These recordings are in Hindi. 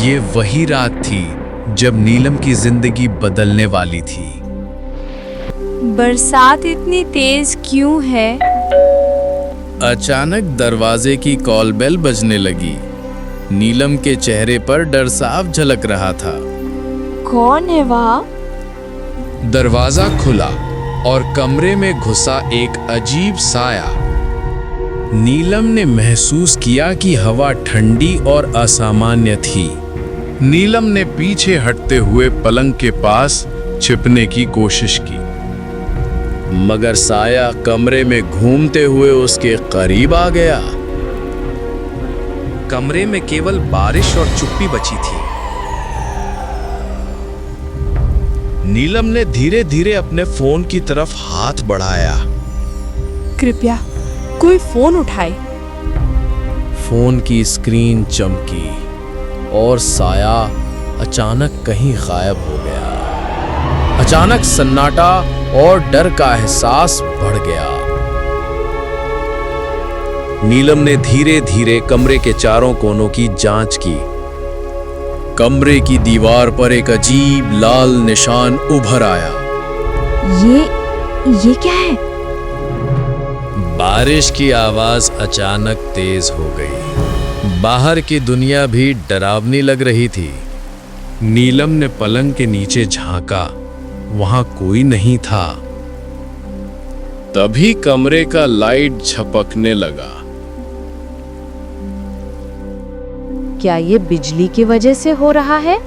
ये वही रात थी जब नीलम की जिंदगी बदलने वाली थी। बरसात इतनी तेज क्यों है? अचानक दरवाजे की कॉल बेल बजने लगी। नीलम के चेहरे पर डर साफ झलक रहा था। कौन है वहाँ? दरवाजा खुला और कमरे में घुसा एक अजीब साया। नीलम ने महसूस किया कि हवा ठंडी और असामान्य थी। नीलम ने पीछे हटते हुए पलंग के पास छिपने की कोशिश की, मगर साया कमरे में घूमते हुए उसके करीब आ गया। कमरे में केवल बारिश और चुप्पी बची थी। नीलम ने धीरे धीरे अपने फोन की तरफ हाथ बढ़ाया। कृपया कोई फोन उठाए। फोन की स्क्रीन चमकी और साया अचानक कहीं गायब हो गया। अचानक सन्नाटा और डर का एहसास बढ़ गया। नीलम ने धीरे धीरे कमरे के चारों कोनों की जांच की। कमरे की दीवार पर एक अजीब लाल निशान उभर आया। ये क्या है? बारिश की आवाज अचानक तेज हो गई। बाहर की दुनिया भी डरावनी लग रही थी। नीलम ने पलंग के नीचे झांका, वहां कोई नहीं था। तभी कमरे का लाइट झपकने लगा। क्या ये बिजली की वजह से हो रहा है?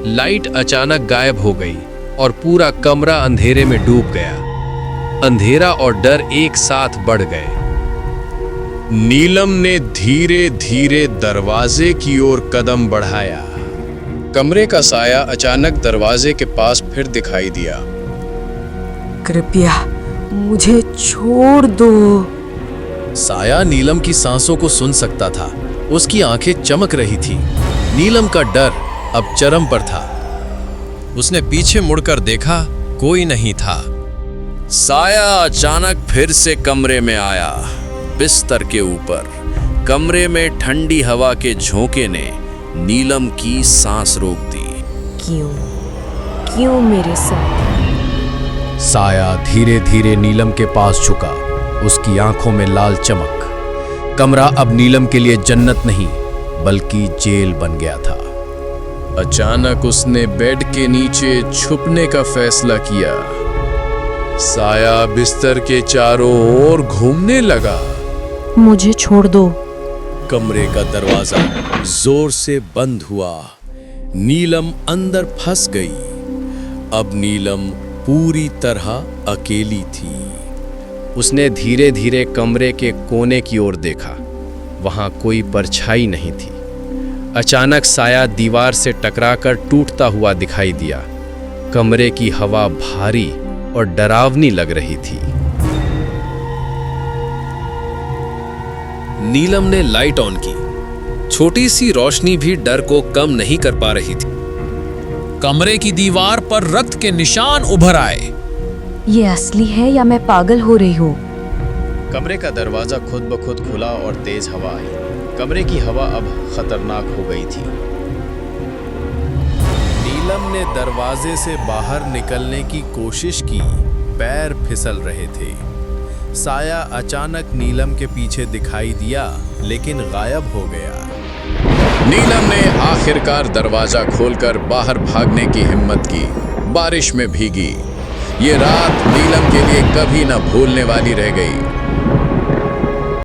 लाइट अचानक गायब हो गई और पूरा कमरा अंधेरे में डूब गया। अंधेरा और डर एक साथ बढ़ गए। नीलम ने धीरे धीरे दरवाजे की ओर कदम बढ़ाया। कमरे का साया अचानक दरवाजे के पास फिर दिखाई दिया। कृपया मुझे छोड़ दो। साया नीलम की सांसों को सुन सकता था। उसकी आंखें चमक रही थी। नीलम का डर अब चरम पर था। उसने पीछे मुड़कर देखा, कोई नहीं था। साया अचानक फिर से कमरे में आया। बिस्तर के ऊपर कमरे में ठंडी हवा के झोंके ने नीलम की सांस रोक दी। क्यों मेरे साथ? साया धीरे धीरे नीलम के पास झुका। उसकी आंखों में लाल चमक। कमरा अब नीलम के लिए जन्नत नहीं बल्कि जेल बन गया था। अचानक उसने बेड के नीचे छुपने का फैसला किया। साया बिस्तर के चारों ओर घूमने लगा। मुझे छोड़ दो। कमरे का दरवाजा जोर से बंद हुआ। नीलम अंदर फंस गई। अब नीलम पूरी तरह अकेली थी। उसने धीरे धीरे कमरे के कोने की ओर देखा। वहां कोई परछाई नहीं थी। अचानक साया दीवार से टकराकर टूटता हुआ दिखाई दिया। कमरे की हवा भारी और डरावनी लग रही थी। नीलम ने लाइट ऑन की। छोटी सी रोशनी भी डर को कम नहीं कर पा रही थी। कमरे की दीवार पर रक्त के निशान उभर आए। ये असली है या मैं पागल हो रही हूँ? कमरे का दरवाजा खुद ब खुद खुला और तेज हवा आई। कमरे की हवा अब खतरनाक हो गई थी। नीलम ने दरवाजे से बाहर निकलने की कोशिश की। पैर फिसल रहे थे। साया अचानक नीलम के पीछे दिखाई दिया लेकिन गायब हो गया। नीलम ने आखिरकार दरवाजा खोलकर बाहर भागने की हिम्मत की। बारिश में भीगी। ये रात नीलम के लिए कभी न भूलने वाली रह गई।